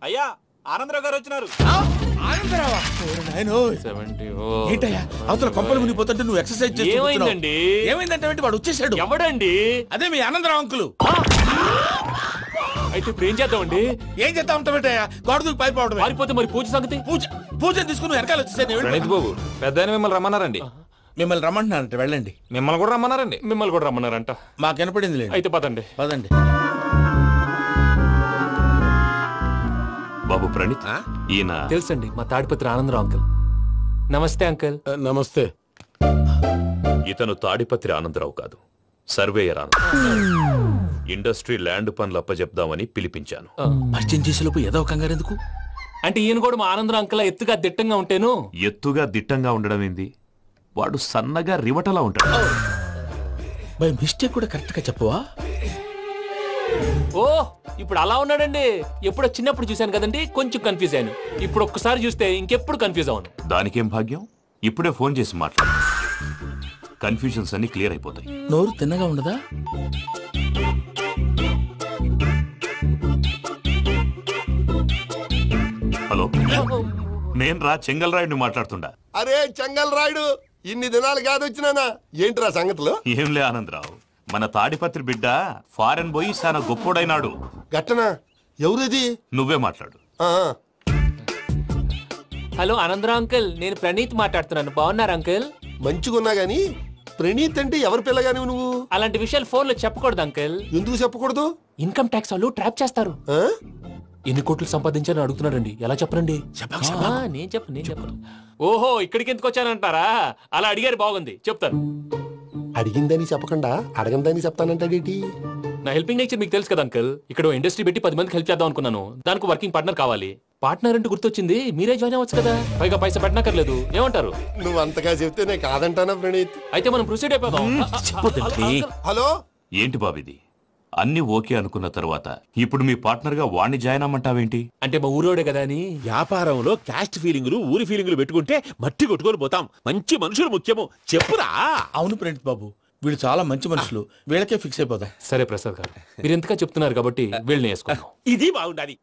అయ్యా ఆనందరావు గారు వచ్చినారు. అవతల కొంపలు మునిగిపోతుంటే నువ్వు ఎక్సర్సైజ్ ఏమైందండి? ఏమైందంటే వాడు వచ్చేసాడు. ఎవడండి? అదే మీ ఆనందరావు అంకులు. అయితే ఇప్పుడు ఏం చేద్దామండి? ఏం చేస్తా ఉంటావేటయ్యా? గొడవకు పైపోవడం. పారిపోతే మరి పూజ సంగతి? పూజ తీసుకుని వెనకాల వచ్చేసాను. ప్రణీత్ బాబు పెద్ద మిమ్మల్ని రమ్మన్నారండి. మిమ్మల్ని రమ్మంటున్నారంట, వెళ్ళండి. మిమ్మల్ని కూడా రమ్మన్నారండి. మిమ్మల్ని కూడా రమ్మన్నారంట. మాకు వినపడింది లేదు. అయితే పదండి. పదండి. బాబు ప్రణీత్, ఈయన తెలుసండి, మా తాడిపత్రి ఆనందరావు అంకుల్. నమస్తే అంకుల్. నమస్తే. ఇతను తాడిపత్రి ఆనందరావు కాదు, సర్వేయర్ ఆనందరావు. ఇండస్ట్రీ ల్యాండ్ పనులు అప్పచెప్దామని పిలిపించాను. పరిచయం చేసేలోపు ఏదో కంగారు ఎందుకు? అంటే ఈయన కూడా మా ఆనందరావు అంకుల్ ఎత్తుగా దిట్టంగా ఉంటాను. ఎత్తుగా దిట్టంగా ఉండడం ఏంది? వాడు సన్నగా రివటలా ఉంటాడు. బై మిస్టేక్ కూడా కరెక్ట్ గా చెప్పవా? ఓ ఇప్పుడు అలా ఉన్నాడండి. ఎప్పుడో చిన్నప్పుడు చూశాను కదండి, కొంచెం కన్ఫ్యూజ్ అయ్యాను. ఇప్పుడు ఒక్కసారి చూస్తే ఇంకెప్పుడు కన్ఫ్యూజ్ అవ్వను. దానికేం భాగ్యం, ఇప్పుడే ఫోన్ చేసి మాట్లాడు. కన్ఫ్యూజన్స్ అన్ని క్లియర్ అయిపోతాయి. నోరు తిన్నగా ఉండదా? హలో, నేను రా చెంగల్ రాయుడిని మాట్లాడుతుండా. అరే చెంగల్ రాయుడు, ఇన్ని దినాలు కాదు వచ్చినానా? ఏంట్రా సంగతులు? ఏంలే ఆనందరావు, మన తాడిపత్రి బిడ్డ ఫారెన్ పోయి చాలా గొప్పోడైనాడు. గట్టనా? ఎవరిది? నువ్వే మాట్లాడు. హలో ఆనందరావు అంకుల్, నేను ప్రణీత్ మాట్లాడుతున్నాను. బాగున్నారు అంకుల్? మంచిగున్నా గాని ప్రణీత్ అంటే ఎవరి పిల్లగాని నువ్వు? అలాంటి విషయాలు ఫోన్ లో చెప్పకూడదు అంకుల్. ఎందుకు చెప్పకూడదు? ఇన్కమ్ ట్యాక్స్ వాళ్ళు ట్రాప్ చేస్తారు. ఎన్ని కోట్లు సంపాదించాలని అడుగుతున్నారండి. ఎలా చెప్పరండి? నేను చెప్పను. ఓహో, ఇక్కడికి ఎందుకు వచ్చానంటారా? అలా అడిగారు, బాగుంది, చెప్తాను. అడిగిందని చెప్పకుండా అడగందని చెప్తానంటాడేటి? నా హెల్పింగ్ నేచర్ మీకు తెలుసు కదా అంకుల్. ఇక్కడ ఇండస్ట్రీ పెట్టి 10 మందికి హెల్ప్ చేద్దాం అనుకున్నాను. దానికి వర్కింగ్ పార్ట్నర్ కావాలి. పార్ట్నర్ అంటే గుర్తొచ్చింది, మీరే జాయిన్ అవ్వచ్చు కదా. పైగా పైసా పెట్టనక్కర్లేదు. ఏమంటారు? నువ్వు అంతగా చెప్తే నేను కాదంటానా ప్రణీత్? అయితే మనం ప్రొసీడ్ అయిపోదాం. హలో, ఏంటి బాబిది? అన్ని ఓకే అనుకున్న తర్వాత ఇప్పుడు మీ పార్ట్నర్ గా వాణ్ణి జాయిన్ అమ్మంటావేంటి? అంటే మా ఊరోడే కదా అని. వ్యాపారంలో క్యాస్ట్ ఫీలింగులు, ఊరి ఫీలింగులు పెట్టుకుంటే మట్టి కొట్టుకొని పోతాం. మంచి మనుషులు ముఖ్యము. చెప్పురా. అవును ప్రణీత్ బాబు, వీళ్ళు చాలా మంచి మనుషులు. వీళ్ళకే ఫిక్స్ అయిపోదాం. సరే ప్రసాద్ గారు, మీరు ఎంతగా చెప్తున్నారు కాబట్టి వీళ్ళని వేసుకుందాం. ఇది బాగుండాలి.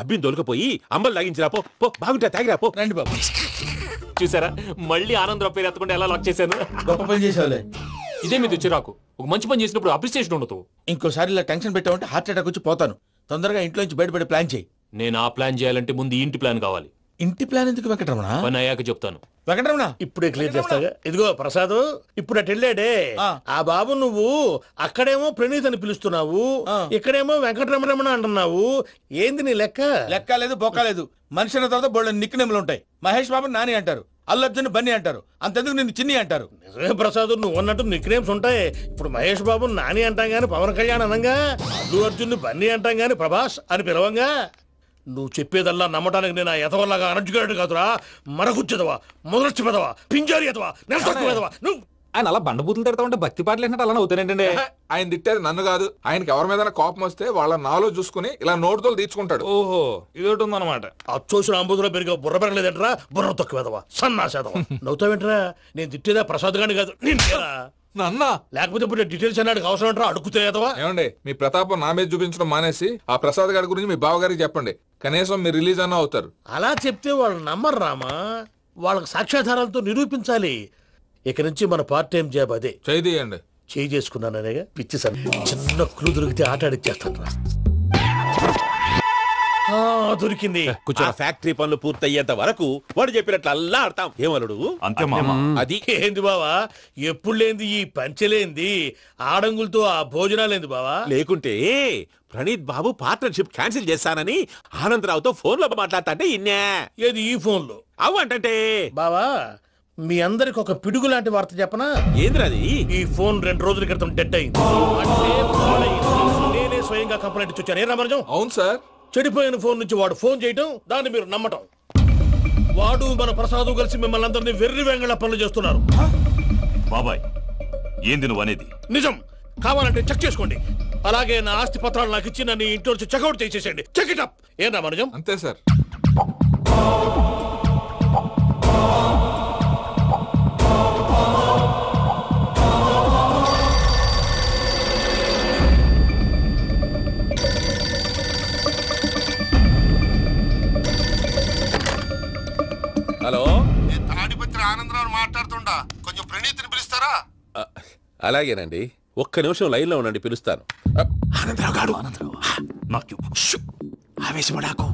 అబ్బిని దొరకపోయి అంబలు తాగించిరా పో. బాగుంటా, తాగిరా పో. రండి బాబు. చూసారా, మళ్ళీ ఆనందరావు పేరు ఎత్తకుండా ఎలా లాక్ చేశాను. గొప్ప పని చేసేవాళ్ళే. ఇదే మీద చిరాకు. ఒక మంచి పని చేసినప్పుడు అప్రిసియేషన్ ఉండదు. ఇంకోసారి ఇలా టెన్షన్ పెట్టామంటే హార్ట్ అటాక్ వచ్చి పోతాను. తొందరగా ఇంట్లో నుంచి బయటపడే ప్లాన్ చేయి. నేను ఆ ప్లాన్ చేయాలంటే ముందు ఇంటి ప్లాన్ కావాలి. ఇంటి ప్లాన్ ఎందుకు వెంకటరమణ? పని అయ్యాక చెప్తాను. వెంకటరమణ ఇప్పుడే క్లియర్ చేస్తాగా. ఇదిగో ప్రసాద్, ఇప్పుడు అటు వెళ్ళాడే ఆ బాబు, నువ్వు అక్కడేమో ప్రణీత్ అని పిలుస్తున్నావు, ఇక్కడేమో వెంకటరమణ అంటున్నావు. ఏంది నీ లెక్క? లెక్క లేదు, బొక్క లేదు. మనిషి అన్న తర్వాత బోళ్ళ నిక్నెములు ఉంటాయి. మహేష్ బాబు నాని అంటారు, అల్లు అర్జున్ బన్నీ అంటారు, అంతెందుకు నిన్ను చిన్ని అంటారు. నిజమే ప్రసాద్, నువ్వు అన్నట్టు నిక్నేమ్స్ ఉంటాయి. ఇప్పుడు మహేష్ బాబు నాని అంటాం గాని పవన్ కళ్యాణ్ అనంగా, అల్లు అర్జున్ బన్నీ అంటాం గాని ప్రభాస్ అని పిలవంగా. నువ్వు చెప్పేదల్లా నమ్మటానికి నేను ఎతవల్లాగా అనర్జుకేటెడ్ కాదురా. మరగుచ్చదవా, మొదలచ్చి పెదవా, పింజారి ఎదవా, నెలసొక్కు పెదవా. నువ్వు ఆయన అలా బండబూతులు తిడతా ఉంటే భక్తి పాటలు ఏంటంటే అలా అవుతానేంటండి. ఆయన తిట్టేది నన్ను కాదు, ఆయనకి ఎవరి మీద కోపం వస్తే వాళ్ళ నాలో చూసుకుని ఇలా నోటుతో తీర్చుకుంటాడు. ఓహో, ఇదొకటి ఉందన్నమాట. అచ్చోసిన అంబుధులో పెరిగా బుర్ర పెరగలేదంటరా. బుర్ర తొక్కు వెదవా, సన్నాసేదవా. నవ్వుతావేంట్రా? నేను తిట్టేదా ప్రసాద్ గాని కాదు, నన్నా. లేకపోతే ఇప్పుడు డీటెయిల్స్ అన్నాడు అవసరం అంటారా? అడుగుతాయేదవా. ఏమండి, మీ ప్రతాపం నా మీద చూపించడం మానేసి ఆ ప్రసాద్ గారి గురించి మీ బావగారికి చెప్పండి. కనీసం మీరు రిలీజ్ అన్న అవుతారు. అలా చెప్తే వాళ్ళు నమ్మరు రామా. వాళ్ళకి సాక్ష్యాధారాలతో నిరూపించాలి. ఇక నుంచి మన పార్ట్ టైం జాబ్ అదే. చేయండి. చేయి చేసుకున్నాననేగా పిచ్చి సార్. చిన్న క్లూ దొరికితే ఆట ఆడిచ్చేస్తాను రా. దొరికింది. ఫ్యాక్టరీ పనులు పూర్తయ్యేంత వరకు వాడు చెప్పినట్లు అల్లా ఆడతాం. ఏమలుడు అంతే మామ. అది ఏంది బావా, ఎప్పుడు లేంది ఈ పంచలేంది, ఆడంగులతో ఆ భోజనాలేంది బావా. లేకుంటే ప్రణీత్ బాబు పార్ట్నర్షిప్ క్యాన్సిల్ చేస్తానని ఆనందరావుతో ఫోన్ లో మాట్లాడతా ఇన్నే. ఏది ఈ ఫోన్ లో? అవ్వంటే బావా, మీ అందరికి ఒక పిడుగు లాంటి వార్త చెప్పనా? ఏంద్రది? ఈ ఫోన్ 2 రోజుల క్రితం డెడ్ అయింది. నేనే స్వయంగా కంప్లైంట్ ఇచ్చాను. ఏ రామరాజం? అవును సార్. చెడిపోయిన ఫోన్ నుంచి వాడు ఫోన్ చేయటం, దాన్ని మీరు నమ్మటం. వాడు మన ప్రసాదు కలిసి మిమ్మల్ని అందరినీ వెర్రి వెంగళ పనులు చేస్తున్నారు. బాబాయ్, ఏంది నువ్వు అనేది? నిజం. కావాలంటే చెక్ చేసుకోండి. అలాగే నా ఆస్తి పత్రాలు నాకు ఇచ్చి నన్ను ఇంట్లో నుంచి చెక్అౌట్ చేసేసండి. Check it up. ఏం రామరాజం? అంతే సార్. అలాగేనండి, ఒక్క నిమిషం లైన్లో ఉండండి, పిలుస్తాను. ఆనందరావు గాడు ఆవేశపడాకు.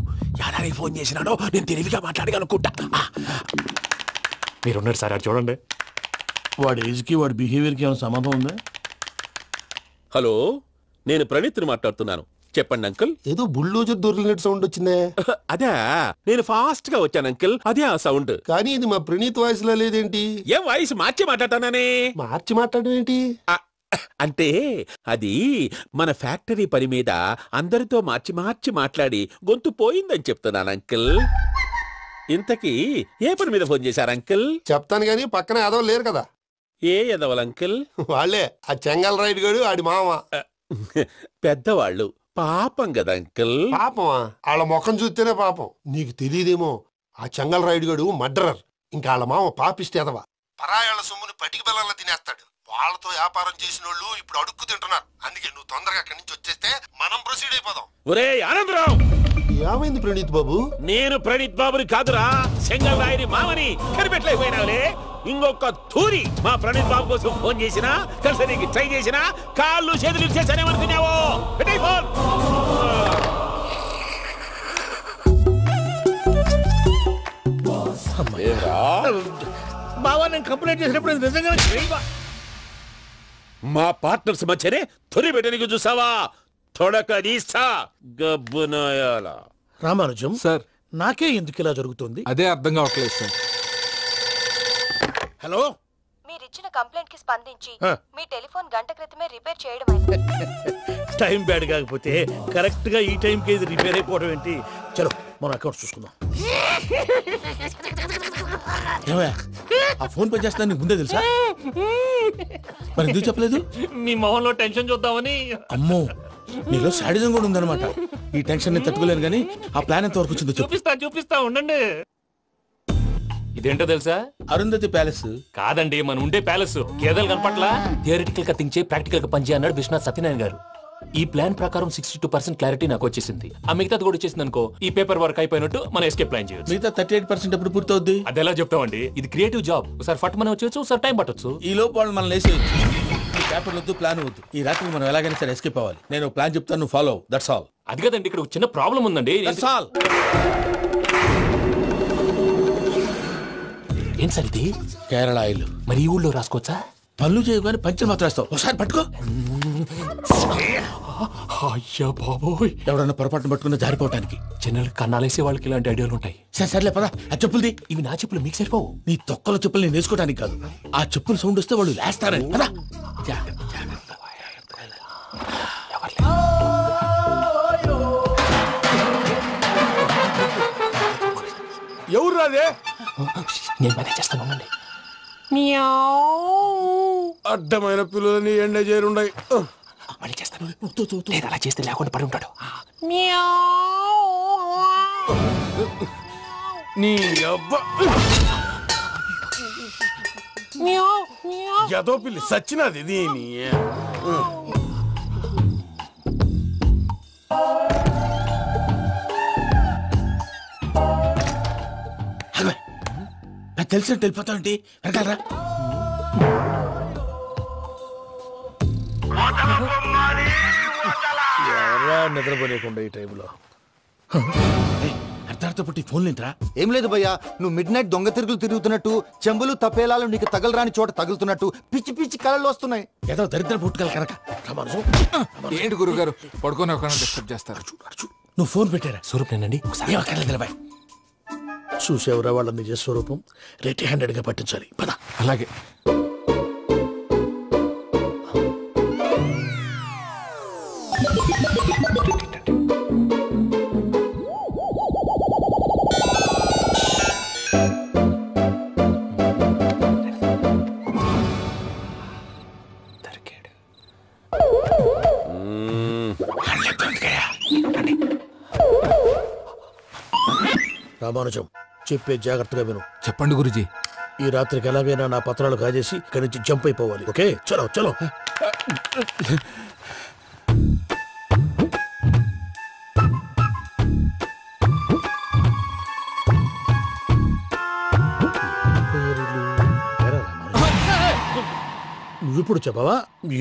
యాదానికి ఫోన్ చేసినాడో నేను తెలివిగా మాట్లాడగలనుకుంటా. మీరున్నారు సార్, అది చూడండి. వాడి ఏజ్కి వాడి బిహేవియర్కి ఏమైనా సంబంధం ఉందా? హలో, నేను ప్రణీత్ని మాట్లాడుతున్నాను. చెప్పండి అంకుల్. ఏదో బుల్డోజర్ దొరికినట్టు సౌండ్ వచ్చిందే. అదే, నేను ఫాస్ట్ గా వచ్చాను అంకుల్, అదే ఆ సౌండ్. కానీ ఇది మా ప్రణీత్ వాయిస్ లో లేదేంటి? ఏం వాయిస్ మార్చి మాట్లాడతానని? మార్చి మాట్లాడడం ఏంటి? అంటే అది మన ఫ్యాక్టరీ పని మీద అందరితో మార్చి మార్చి మాట్లాడి గొంతు పోయిందని చెప్తున్నాను అంకుల్. ఇంతకీ ఏ పని మీద ఫోన్ చేశారు అంకుల్? చెప్తాను గానీ పక్కన ఏదో లేరు కదా. ఏ ఎదవల్ అంకుల్? వాళ్ళే ఆ చెంగల్ రైడ్ గడు ఆడి మామ. పెద్దవాళ్ళు, పాపం కదా అంకుల్. పాపమా? వాళ్ళ ముఖం చూస్తేనే పాపం. నీకు తెలియదేమో, ఆ చెంగల్ రైడ్ గడు మర్డరర్. ఇంకా వాళ్ళ మామ పాపిస్తేదవా. పరాయాళ్ళ సొమ్ముని పటికి బెల్లంలో తినేస్తాడు. వాళ్ళతో వ్యాపారం చేసిన వాళ్ళు ఇప్పుడు అడుక్కు తింటున్నారు. అందుకే నువ్వు తొందరగా అక్కడి నుంచి వచ్చేస్తే మనం ప్రొసీడ్ అయిపోదాం. ఒరే ఆనందరావు, ఏమైంది ప్రణీత్ బాబు? నేను ప్రణీత్ బాబుని కాదురా, సెంగల్ రాయని మామని. కనిపెట్టలేకపోయినావులే. ఇంకొక తూరి మా ప్రణీత్ బాబు కోసం ఫోన్ చేసినా, కలిసి నీకు ట్రై చేసినా కాళ్ళు చేతులు చేశానేమనుకున్నావో. పెట్టేయ్ ఫోన్. బావా, నేను కంప్లైంట్ చేసినప్పుడు ఇది నిజంగానే చేయవా? మా పార్ట్నర్స్ మధ్యనే తొలి పెట్టడానికి చూసావా? తొడక నీస్తా గబ్బునాయాల. రామానుజం సార్, నాకే ఎందుకు ఇలా జరుగుతుంది? అదే అర్థం కావట్లేదు సార్. హలో, మీరిచ్చిన కంప్లైంట్ కి స్పందించి ఆ. మీ టెలిఫోన్ గంట క్రితమే రిపేర్ చేయడం అయింది. టైం బ్యాడ్ కాకపోతే కరెక్ట్ గా ఈ టైం కి ఇది రిపేర్ అయిపోవడం ఏంటి? చలో మన అకౌంట్ చూసుకుందాం. ఏమయ్య, ఆ ఫోన్ పనిచేస్తున్నా నీకు ముందే తెలుసా? మరి ఎందుకు చెప్పలేదు? మీ మొహంలో టెన్షన్ చూద్దామని. అమ్మో, నీలో శాడిజం కూడా ఉందన్నమాట. ఈ టెన్షన్ ని తట్టుకోలేను కానీ ఆ ప్లాన్ ఎంత వరకు వచ్చిందో చెప్పు. చూపిస్తా ఉండండి. ఇదేంటో తెలుసా? అరుంధతి ప్యాలెస్ కాదండి, మన ఉండే ప్యాలెస్. గేదెలు కనపట్లా? థియరిటికల్ గా థింక్ చేయి, ప్రాక్టికల్ గా పనిచేయ అన్నాడు విశ్వనాథ్ సత్యనారాయణ గారు. ఈ ప్లాన్ ప్రకారం 62% క్లారిటీ నాకు వచ్చేసింది. ఆ మిగతాది కూడా వచ్చేసింది అనుకో, ఈ పేపర్ వర్క్ అయిపోయినట్టు మనం ఎస్కేప్ ప్లాన్ చేయొచ్చు. మిగతా 38% ఎప్పుడు పూర్తవుద్ది? అది ఎలా చెప్తామండి? ఇది క్రియేటివ్ జాబ్. ఒకసారి ఫట్ మనం వచ్చేచ్చు, ఒకసారి టైం పట్టొచ్చు. ఈ లోపు వాళ్ళు మనం లేసేయచ్చు. ఈ పేపర్ వద్దు, ప్లాన్ వద్దు. ఈ రాత్రి మనం ఎలాగైనా సరే ఎస్కేప్ అవ్వాలి. నేను ప్లాన్ చెప్తాను, నువ్వు ఫాలో. That's all. అది కదండి, ఇక్కడ ఒక చిన్న ప్రాబ్లం ఉందండి. That's all. ఏం సార్ ఇది? కేరళ ఆయిల్. మరి ఈ ఊళ్ళో రాసుకోవచ్చా? పనులు చేయగానే పంచర్ మాత్రం వేస్తావు. ఒకసారి పట్టుకో. అయ్యా బాబోయ్, ఎవడన్నా పొరపాటున పట్టుకున్న జారిపోవటానికి. జనరల్ కన్నాలేసే వాళ్ళకి ఇలాంటి ఐడియాలు ఉంటాయి. సరే సర్లే పదా, ఆ చెప్పులది. ఇవి నా చెప్పులు మీకు సరిపోవు. నీ తొక్కల చెప్పులు నేను వేసుకోవడానికి కాదు, ఆ చెప్పులు సౌండ్ వస్తే వాళ్ళు లేస్తారని. పదా. ఎవరు రాదే? నేను మేనేజ్ చేస్తాను, ఉండండి. అడ్డమైన పిల్లలని ఎండ చేరుండయి. మళ్ళీ చేస్తాను. లేదు, అలా చేస్తే లేకుండా పడి ఉంటాడు. నీ అబ్బా ఎదో పిల్లి సచ్చినది దీని. నాకు తెలిసినట్టు వెళ్ళిపోతావంటి. వెనకాలరా. ఎవరా నిద్రపోలేకుండా ఈ టైంలో? అర్ధార్థ పుట్టి ఫోన్ లేంట్రా. ఏం లేదు భయ్యా, నువ్వు మిడ్ నైట్ దొంగ తిరుగులు తిరుగుతున్నట్టు, చెంబులు తపేలాలు నీకు తగలరాని చోట తగులుతున్నట్టు పిచ్చి పిచ్చి కళలు వస్తున్నాయి. ఏదో దరిద్ర పుట్టుకల కనుక. ఏంటి గురుగారు పడుకొని ఒక డిస్టర్బ్ చేస్తారు? నువ్వు ఫోన్ పెట్టారా? స్వరూప్ నేనండి. ఏమక్కర్లేదు. చూసేవరా వాళ్ళ నిజ స్వరూపం. రెట్టి హ్యాండెడ్ గా పట్టించాలి. పద. అలాగే. రామానుజం, చెప్పే జాగ్రత్తగా విను. చెప్పండి గురుజీ. ఈ రాత్రికి ఎలాగైనా నా పత్రాలు కాజేసి ఇక్కడి నుంచి జంప్ అయిపోవాలి. ఓకే, చలో చలో. నువ్వు ఇప్పుడు చెప్పవా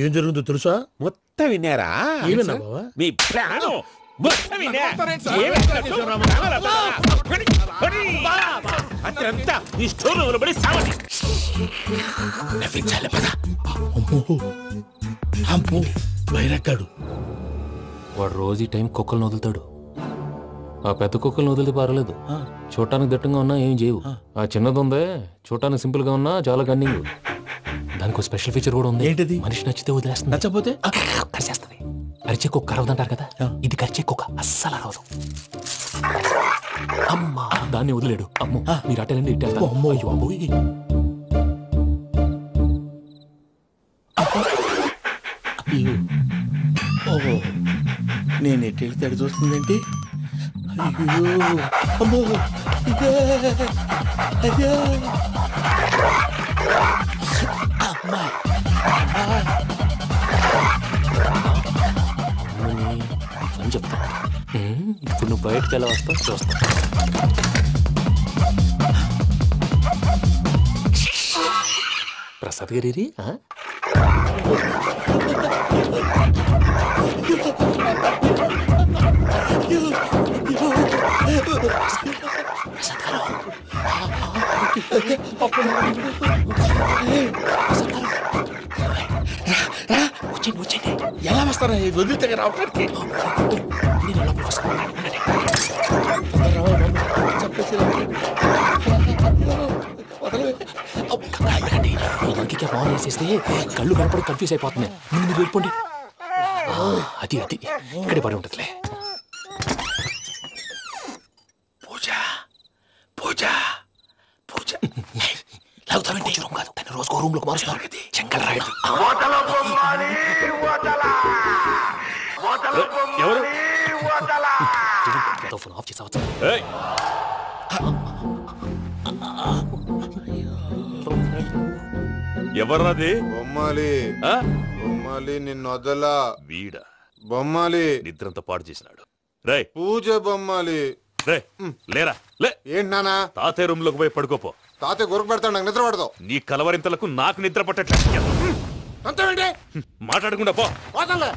ఏం జరుగుతుందో తెలుసా? మొత్తం విన్నారా? ఏమన్నా బావా? మీ ప్లాన్ మొత్తం విన్నా. అతనంతా ఈ స్టోర్ రూమ్ లో పడి సావండి. నవ్వించాలి పద. అమ్మో బైరక్కాడు. వాడు రోజు ఈ టైం కుక్కలను వదులుతాడు. ఆ పెద్ద కుక్కలను వదిలితే పర్లేదు, చూడటానికి దట్టంగా ఉన్నా ఏం చేయవు. ఆ చిన్నది ఉందే చూడటానికి సింపుల్ గా ఉన్నా చాలా కన్నింగ్. దానికి స్పెషల్ ఫీచర్ కూడా ఉంది. ఏంటిది? మనిషి నచ్చితే వదిలేస్తుంది, నచ్చపోతే కరిచేస్తుంది. అరిచే కుక్క అరవదంటారు కదా, ఇది కరిచే కుక్క అస్సలు అరవదు. అమ్మా దాన్ని వదిలేడు. అమ్మో మీరు అటెండి ఇట్టే. అమ్మో అయ్యో అబ్బోయ్. ఓహో నేను ఎట్టెళ్తాడు చూస్తుందేంటి? అయ్యో అమ్మో అయ్యో అమ్మా అని చెప్తా. ఇప్పుడు నువ్వు బయటకు ఎలా వస్తావు చూస్తా. ప్రసాద్ గారి ఎలా వస్తారా? వదిలితే రావడానికి ఇంకే బాగా వేసేస్తే కళ్ళు కనపడి కన్ఫ్యూజ్ అయిపోతున్నాయి. ముందు మీరు వెళ్ళిపోండి. అది అది ఇక్కడే పడి ఉంటుందిలే. పూజ పూజ పూజ లాగుతామంటే రూమ్ కాదు, తన రోజుకో రూమ్ లోకి మారుస్తున్నారు కదా. చెంకల్ రాయుడు ఎవరు? ఫోన్ ఆఫ్ చేసావచ్చు. ఎవరది? బొమ్మాలి బొమ్మాలి నిన్ను వదలా. వీడా బొమ్మాలి నిద్రంతా పాడు చేసినాడు. రే పూజ బొమ్మాలి. రే లేరా లే. ఏంటి నానా? తాతయ్య రూమ్ లోకి పోయి పడుకోపో. తాతయ్య గురకు పెడతాడు, నాకు నిద్ర పడదు. నీ కలవరింతలకు నాకు నిద్ర పట్టట్లేదు. అంతేంటి? మాట్లాడకుండా పో. పోతాలే.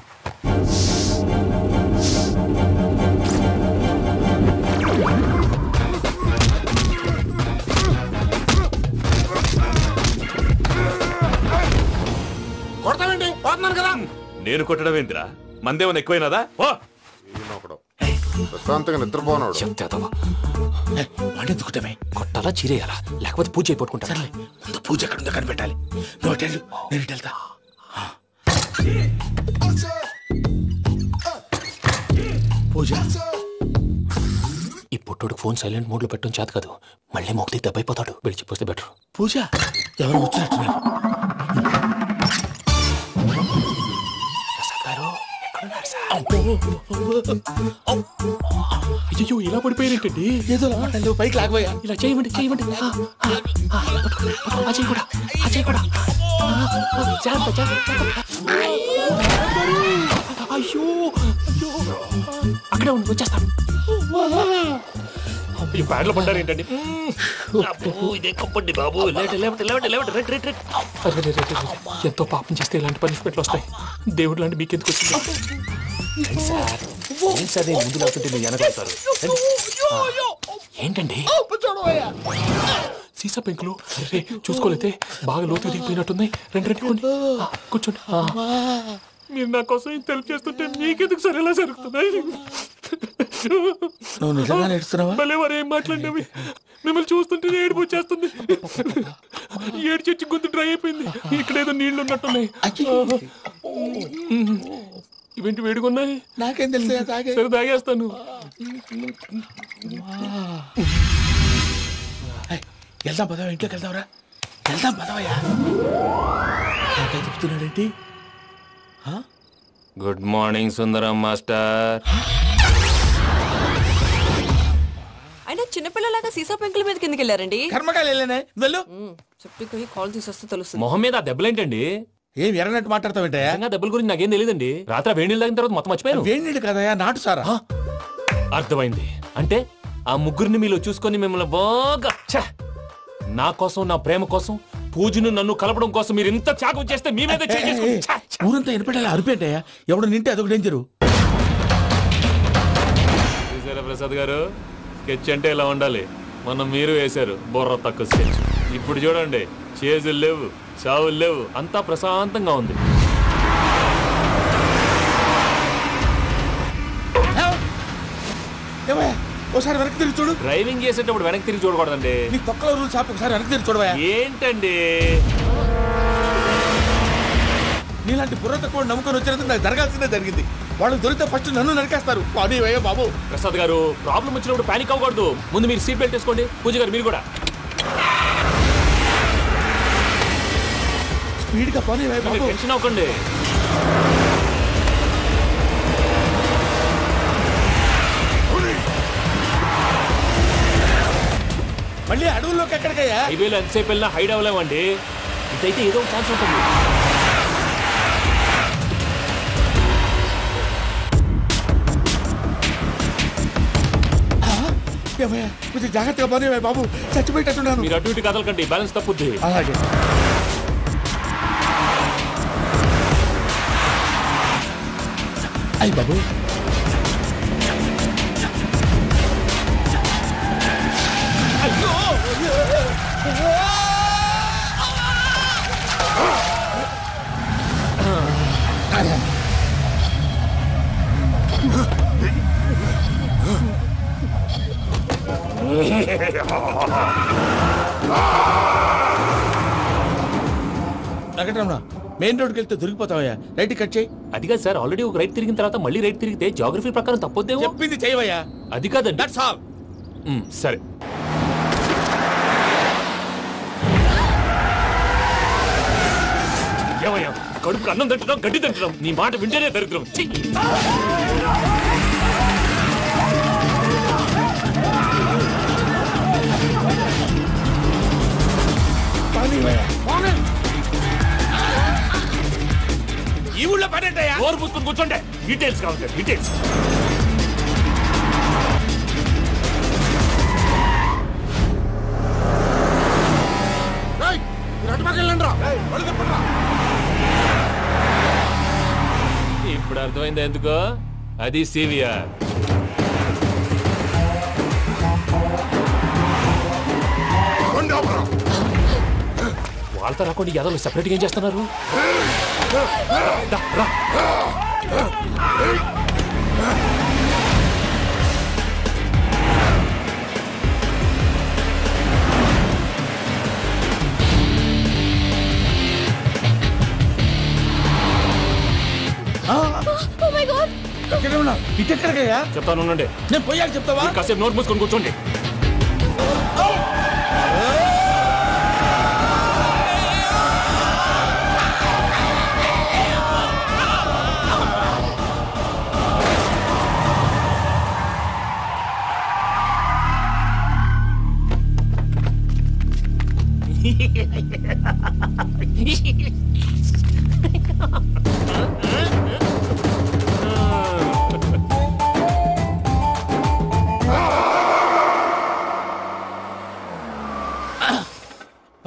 కొడతావేంటి? పోతున్నాను కదా. నేను కొట్టడం ఏందిరా? మందేమన్నా ఎక్కువైనదా? ప్రశాంతంగా నిద్రపోనాడు. వాడెందుకుంటామే? కొట్టాలా చీరేయాలా లేకపోతే పూజ అయిపోట్టుకుంటా. సర్లే ముందు పూజ ఎక్కడ ఉందో కనిపెట్టాలి. నువ్వు అటెండు, నేను ఇటు వెళ్తా. పూజ ఈ పుట్టోడు ఫోన్ సైలెంట్ మోడ్ లో పెట్టడం చేత కాదు. మళ్ళీ మొక్కి దెబ్బైపోతాడు. వెళ్ళి చెప్పొస్తే బెటర్. పూజ ఎవరు వచ్చినట్టున్నారు? అయ్యో ఇలా పడిపోయినట్టండి. ఏదో పైకి లాగబోయా. ఇలా చేయమండి చేయమండి. అజయ్ కూడా అజయ్ కూడా అయ్యో అక్కడే ఉండి వచ్చేస్తాను. ఈ బ్యాడ్లో పడ్డారు ఏంటండి? ఇదే కప్పండి బాబు. ఎంతో పాపం చేస్తే ఇలాంటి పనిష్మెంట్లు వస్తాయి. దేవుడు లాంటి మీకెందుకు వచ్చింది సార్? ముందు లేకుంటే మీరు వెనకాడతారు. ఏంటండి సీసా పెంకులు? చూసుకోలేతే బాగా లోతు దిగిపోయినట్టున్నాయి. రెండు కూర్చోండి. మీరు నా కోసం ఇంత హెల్ప్ చేస్తుంటే మీకెందుకు సరే ఎలా జరుగుతున్నాయి? నువ్వు నిజంగా నేర్చుకున్నావా? భలే వారు ఏం మాట్లాడినవి. మిమ్మల్ని చూస్తుంటే ఏడుపు వచ్చేస్తుంది. ఏడ్చి గొంతు డ్రై అయిపోయింది. ఇక్కడ ఏదో నీళ్లు ఉన్నట్టున్నాయి. ఇవేంటి వేడుకున్నాయి? నాకేం తెలుసు. సరే తాగేస్తాను. వెళ్దాం పదవా, ఇంట్లోకి వెళ్దాంరా. వెళ్దాం పదవయ్యా. నాకై చెప్తున్నాడేంటి? గుడ్ మార్నింగ్ సుందరం మాస్టర్. అయినా చిన్నపిల్లలాగా సీసా పెంకుల మీద కిందకి వెళ్ళారండి. కర్మకాయలు వెళ్ళానే. వెళ్ళు. చెప్పి కాల్ తీసొస్తే తెలుస్తుంది. మొహం మీద ఆ దెబ్బలేంటండి? ఏం ఎర్రనట్టు మాట్లాడతావేంటే? దెబ్బల గురించి నాకేం తెలియదండి. రాత్రి వేడి నీళ్ళు తాగిన తర్వాత మొత్తం మర్చిపోయాను. వేడి నీళ్ళు కదయా, నాటు సారా. అర్థమైంది. అంటే ఆ ముగ్గురిని మీలో చూసుకొని మిమ్మల్ని బాగా నా కోసం నా ప్రేమ కోసం పూజను నన్ను కలపడం కోసం మీరు ఇంత త్యాగం చేస్తే మీ మీద ఊరంతా వినపడేలా అరిపేటయ్యా ఎవడు నింటే అదొక డేంజరు. చూసారా ప్రసాద్ గారు, స్కెచ్ అంటే ఇలా ఉండాలి. మొన్న మీరు వేశారు బుర్ర తక్కువ స్కెచ్. ఇప్పుడు చూడండి, చేజులు లేవు, చావులు లేవు, అంతా ప్రశాంతంగా ఉంది. ఒకసారి వెనక్కి తిరిగి చూడు. డ్రైవింగ్ చేసేటప్పుడు వెనక్కి తిరిగి చూడకూడదండి. నీ తొక్కలో రూల్స్ ఆపి ఒకసారి వెనక్కి తిరిగి చూడవా. ఏంటండి నీలాంటి బుర్ర తక్కువ నమ్ముకొని వచ్చినందుకు నాకు జరగాల్సిందే జరిగింది. వాళ్ళు దొరికితే ఫస్ట్ నన్ను నరికేస్తారు. అయ్యో బాబు. ప్రసాద్ గారు, ప్రాబ్లం వచ్చినప్పుడు పానిక్ అవ్వకూడదు. ముందు మీరు సీట్ బెల్ట్ వేసుకోండి. పూజ గారు మీరు కూడా స్పీడ్గా పని టెన్షన్ అవ్వకండి. మళ్ళీ అడవుల్లోకి ఎక్కడికయ్యా? హైవేలో ఎంతసేపు వెళ్ళినా హైడ్ అవ్వలేమండి. ఇదైతే ఏదో ఒక ఛాన్స్ ఉంటుంది. కొంచెం జాగ్రత్తగా పని బాబు, చచ్చిపోయేటట్టున్నాను. మీరు అటు ఇటు కదలకండి, బ్యాలెన్స్ తప్పుద్ది. అలాగే. అయ్యి బాబు, వెంకటరమణ, మెయిన్ రోడ్కి వెళ్తే దొరికిపోతావయ్యా. రైట్ కట్ చేయి. అది కాదు సార్, ఆల్రెడీ ఒక రైట్ తిరిగిన తర్వాత మళ్ళీ రైట్ తిరిగితే జాగ్రఫీ ప్రకారం తప్పొద్దేమో. చెప్పింది చేయవయ్యా. అది కాదండి. That's all. సరే. ఏమయ్యా, కడుపుకు అన్నం తింటున్నాం, గడ్డి తింటున్నాం, నీ మాట వింటేనే దరిద్రం. ఈ ఊళ్ళో పడేటయ్యా. ఓరు పుస్తకం కూర్చోండి, డీటెయిల్స్ కావాలి, డీటెయిల్స్. ఇప్పుడు అర్థమైంది ఎందుకో. అది సివిఆర్. వాళ్ళతో రాకుండా యాదవులు సెపరేట్గా ఏం చేస్తున్నారు? ఇటెక్కడికయ్యా? చెప్తాను ఉండండి. నేను పోయాక చెప్తావా? కాసేపు నోట్ మూసుకొని కూర్చోండి.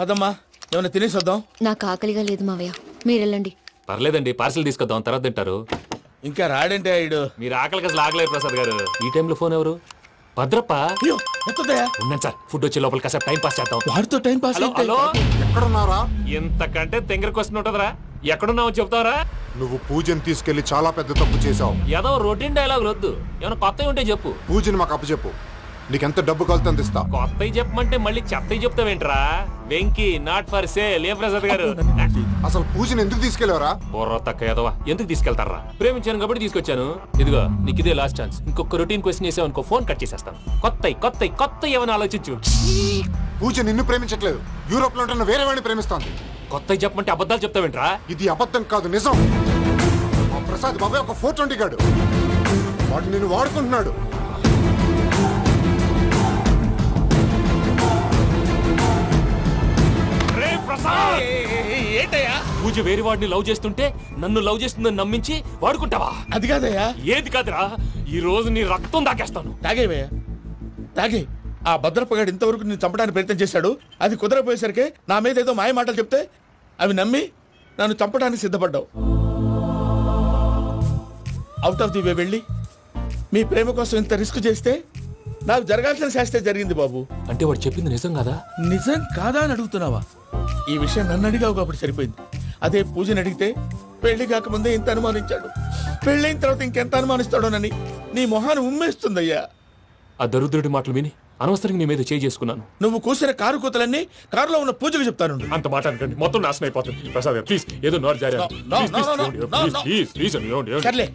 అదమ్మా, ఏమైనా తినేసి వద్దాం. నాకు ఆకలిగా లేదు మావయ్య, మీరు వెళ్ళండి. పర్లేదండి, పార్సిల్ తీసుకొద్దాం, తర్వాత తింటారు. ఇంకా రాడంటే ఆయుడు. మీరు ఆకలికి అసలు ఆగలేదు ప్రసాద్ గారు. ఈ టైంలో ఫోన్ ఎవరు? భద్రప్ప. ఉన్నాను సార్, ఫుడ్ వచ్చే లోపల కాసేపు టైం పాస్ చేద్దాం. వాడితో టైం పాస్. హలో, ఎక్కడున్నారా? ఇంతకంటే తెంగర క్వశ్చన్ ఉంటుందిరా. ఎక్కడున్నావు చెప్తావరా? నువ్వు పూజని తీసుకెళ్లి చాలా పెద్ద తప్పు చేశావు. ఏదో రొటీన్ డైలాగ్ వద్దు, ఏమైనా కొత్తవి ఉంటే చెప్పు. పూజని మాకు అప్పచెప్పు, నీకెంత డబ్బు కలితే అందిస్తా. కొత్తవి చెప్పమంటే మళ్ళీ చెత్తవి చెప్తావేంట్రా? Venky not for sale. ఏ ప్రసాద్ గారు, అసలు పూజని ఎందుకు తీసుకెళ్లేవరా? బుర్ర తక్క ఏదవా, ఎందుకు తీసుకెళ్తారా? ప్రేమించాను కాబట్టి తీసుకొచ్చాను. ఇదిగో నీకు ఇదే లాస్ట్ ఛాన్స్. ఇంకొక రొటీన్ క్వశ్చన్ చేసావు అనుకో, ఫోన్ కట్ చేసేస్తాను. కొత్త ఏమైనా ఆలోచించు. పూజ నిన్ను ప్రేమించట్లేదు, యూరోప్ లో ఉంటున్న వేరే వాడిని ప్రేమిస్తోంది. కొత్తవి చెప్పమంటే అబద్ధాలు చెప్తావేంట్రా? ఇది అబద్ధం కాదు, నిజం. మా ప్రసాద్ బాబాయ్ ఒక 420 గాడు, వాడు నిన్ను వాడుకుంటున్నాడు. ఏంటయ్యా? పూజ వేరే వాడిని లవ్ చేస్తుంటే నన్ను లవ్ చేస్తుందని నమ్మించి వాడుకుంటావా? అది కాదయ్యా. ఏది కాదురా, ఈ రోజు నీ రక్తం దాకేస్తాను. తాగేవయ్యా, తాగే. ఆ భద్రప్పగాడు ఇంతవరకు నేను చంపడానికి ప్రయత్నం చేశాడు. అది కుదరపోయేసరికి నా మీద ఏదో మాయ మాటలు చెప్తే అవి నమ్మి నన్ను చంపడానికి సిద్ధపడ్డావు. అవుట్ ఆఫ్ ది వే వెళ్ళి మీ ప్రేమ కోసం ఇంత రిస్క్ చేస్తే నాకు జరగాల్సిన శాస్త్రే జరిగింది బాబు. అంటే వాడు చెప్పింది నిజం కదా? నిజం కాదా అని అడుగుతున్నావా? ఈ విషయం నన్ను అడిగావు కాబట్టి సరిపోయింది. అదే పూజని అడిగితే పెళ్లి కాకముందే ఇంత అనుమానించాడు, పెళ్ళైన తర్వాత ఇంకెంత అనుమానిస్తాడోనని నీ మొహాన్ని ఉమ్మేస్తుందయ్యా. ఆ దరిద్రుడి మాటలు విని అనవసరంగా నీ మీద చేయి చేసుకున్నాను. నువ్వు కూసిన కారు కూతలన్నీ కారులో ఉన్న పూజకు చెప్తాను. అంత మాట అనకండి, మొత్తం నాశనం అయిపోతుంది. ప్రసాద్ ప్లీజ్ ఏదో నోరు జారీ. సర్లే,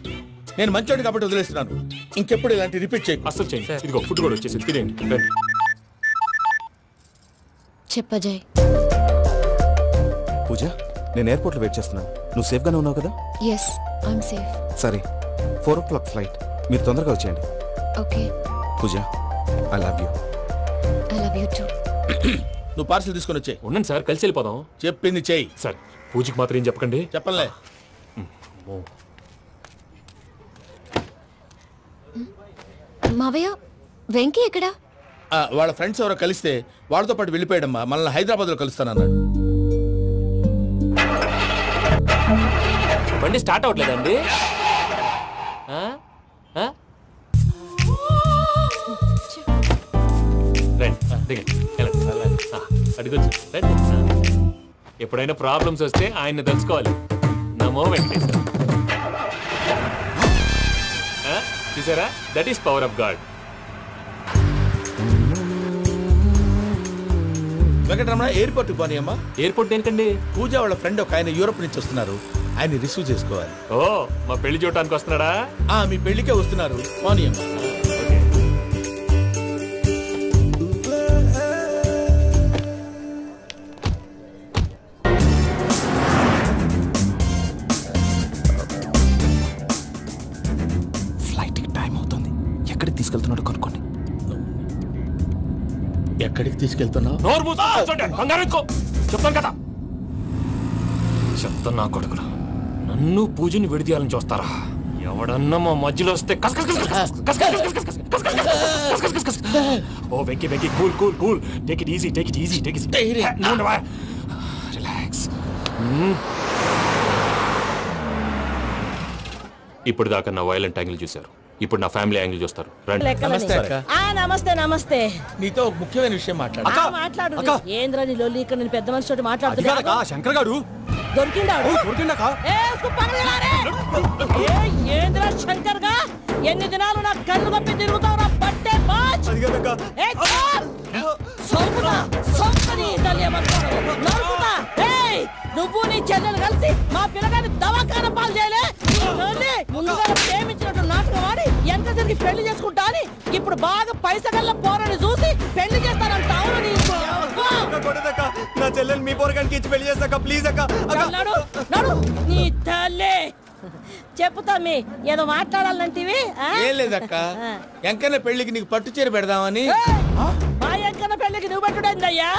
నేను మంచోడి కాబట్టి వదిలేస్తున్నాను. ఇంకెప్పుడు ఇలాంటి రిపీట్ చేయి. అసలు చేయండి. ఇదిగో ఫుడ్ కూడా వచ్చేసి తినేయండి. చెప్పజాయ్. పూజ, నేను ఎయిర్పోర్ట్ లో వెయిట్ చేస్తున్నాను. నువ్వు సేఫ్ గానే ఉన్నావు కదా? Yes, I'm safe. సరే, 4 o'clock ఫ్లైట్. మీరు తొందరగా వచ్చేయండి. Okay. Pooja, I love you. I love you too. నువ్వు పార్సల్ తీసుకొని వచ్చే. ఉండండి సార్, కలిసి వెళ్ళిపోదాం. చెప్పింది చెయ్యి. సార్ పూజకి మాత్రం ఏం చెప్పకండి. చెప్పలే. మావయ్య, వెంకీ ఎక్కడా? వాళ్ళ ఫ్రెండ్స్ ఎవరో కలిస్తే వాళ్ళతో పాటు వెళ్ళిపోయాడమ్మా. మనల్ని హైదరాబాద్ లో కలుస్తానన్నాడు. బండి స్టార్ట్ అవ్వట్లేదండి. అడుగొచ్చు. ఎప్పుడైనా ప్రాబ్లమ్స్ వస్తే ఆయన్ని తెలుసుకోవాలి. నమో వెంకటేశ్వర. చూసారా, that is power of God. Venkataramana, airport పోనీ అమ్మా. ఎయిర్పోర్ట్ ఏంటండి? పూజ వాళ్ళ ఫ్రెండ్ ఒక ఆయన యూరోప్ నుంచి వస్తున్నారు. ఆయన రిసీవ్ చేసుకోవాలి. ఓ, మా పెళ్లి చూడటానికి వస్తున్నాడా? మీ పెళ్లికే వస్తున్నారు. పోనీ అమ్మా. ఫ్లైట్కి టైం అవుతుంది. ఎక్కడికి తీసుకెళ్తున్నాడో కనుక్కోండి. ఎక్కడికి తీసుకెళ్తున్నావు? చెప్తాను కదా. చెప్తాను నా కొడుకురా, నన్ను పూజని విడిదీయాలని చూస్తారా? ఎవడన్నా మా మధ్యలో వస్తే ఓ Venky Venky, cool cool cool, take it easy, take it easy, take it relax. ఇప్పుడు దాకా నా వైలెంట్ యాంగిల్ చూశారు, ఇప్పుడు నా ఫ్యామిలీ యాంగిల్ చూస్తారు. నమస్తే అక్క. నమస్తే నమస్తే. నీతో ఒక ముఖ్యమైన విషయం మాట్లాడు. ఏంద్రని లొల్లి ఇక్కడ నేను పెద్ద మనిషితో మాట్లాడుతున్నా. శంకర్ గారు దొరికిందాడు. ఏంద్ర శంకర్ గా ఎన్ని దినాలు నా కళ్ళు కప్పి తిరుగుతావు నా బట్టే బాచ్. నువ్వు నీ చెల్లెలు కలిసి మా పిల్లగాని దవాఖాన పాలు చేయలే. ముందుగా ప్రేమించినట్టు నాటకం ఆడి ఎంత తిరిగి పెళ్లి చేసుకుంటా అని ఇప్పుడు బాగా పైసగల్ల పోరని చూసి పెళ్లి చేస్తానంట. నా చెల్లెలు మీ పోరగానికి ఇచ్చి పెళ్లి చేస్తాక ప్లీజ్ అక్క. నీ తల్లి చెప్పుతా మీ ఏదో మాట్లాడాలంటివి. ఏం లేదక్క, ఎంకన్న పెళ్లికి నీకు పట్టు చీర పెడదామని. మా ఎంకన్న పెళ్లికి నువ్వు పెట్టుడేందయ్యా?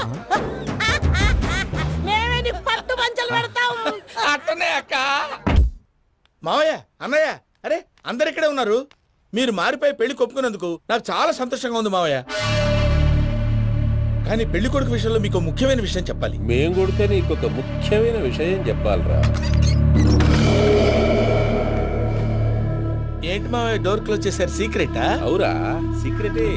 మేమే నీ పట్టు పంచలు పెడతాం. అట్టనే అక్క. మావయ్య, అన్నయ్య, అరే అందరు ఇక్కడే ఉన్నారు. మీరు మారిపోయి పెళ్లి కొప్పుకున్నందుకు నాకు చాలా సంతోషంగా ఉంది మావయ్య. కానీ పెళ్లి కొడుకు విషయంలో మీకు ముఖ్యమైన విషయం చెప్పాలి. మేం కొడుకు నీకు ఒక ముఖ్యమైన విషయం చెప్పాలరా. ఏంటి మావయ్య డోర్ క్లోజ్ చేశారు? సీక్రెటా? అవురా, సీక్రెటే.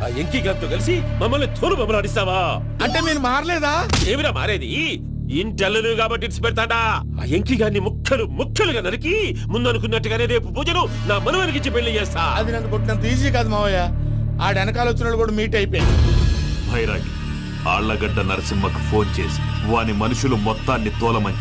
ఆ ఎంకీ గారితో కలిసి మమ్మల్ని తోలు బొమ్మలాడిస్తావా? అంటే మీరు మారలేదా? ఏమిరా మారేది? ఇంటల్లు కాబట్టి ఇట్స్ పెడతాడా? ఆ ఎంకీ గారిని ముక్కలుగా నరికి ముందు అనుకున్నట్టుగానే రేపు పూజను నా మనవనికి పెళ్లి చేస్తా. అది నన్ను కొట్టినంత ఈజీ కాదు మావయ్య. ఆ వెనకాల వచ్చిన కూడా మీట్ అయిపోయింది. భైరాగి ఆళ్లగడ్డ నరసింహకు ఫోన్ చేసి వాని మనుషులు మొత్తాన్ని తోలమని